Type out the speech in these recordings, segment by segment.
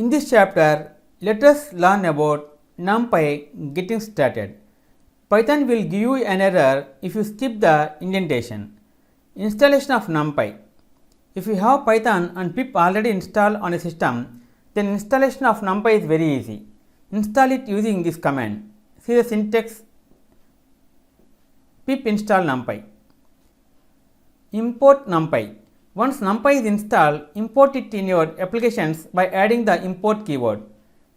In this chapter, let us learn about NumPy getting started. Python will give you an error if you skip the indentation. Installation of NumPy. If you have Python and pip already installed on a system, then installation of NumPy is very easy. Install it using this command. See the syntax: pip install NumPy. Import NumPy. Once NumPy is installed, import it in your applications by adding the import keyword.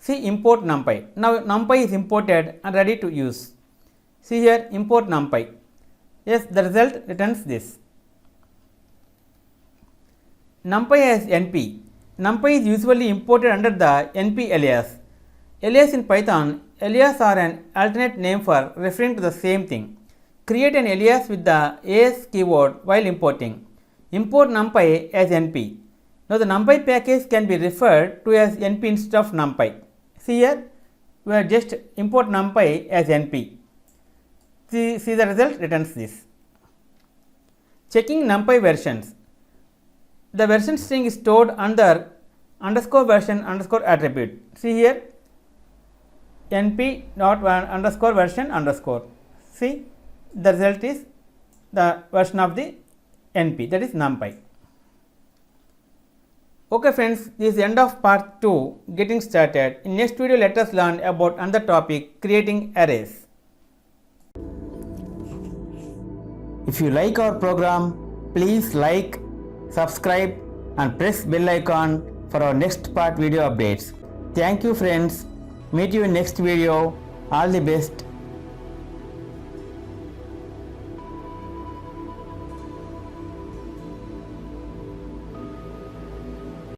See import NumPy. Now NumPy is imported and ready to use. See here, import NumPy. Yes, the result returns this. NumPy as NP. NumPy is usually imported under the NP alias. Alias in Python, alias are an alternate name for referring to the same thing. Create an alias with the as keyword while importing. Import NumPy as NP. Now the NumPy package can be referred to as NP instead of NumPy. See here, we are just import NumPy as NP. See the result returns this. Checking NumPy versions. The version string is stored under underscore version underscore attribute. See here, np dot underscore version underscore. See, the result is the version of the NP, that is NumPy. Okay friends, this is the end of part 2 getting started. In next video, let us learn about another topic, creating arrays. If you like our program, please like, subscribe and press bell icon for our next part video updates. Thank you friends. Meet you in next video. All the best.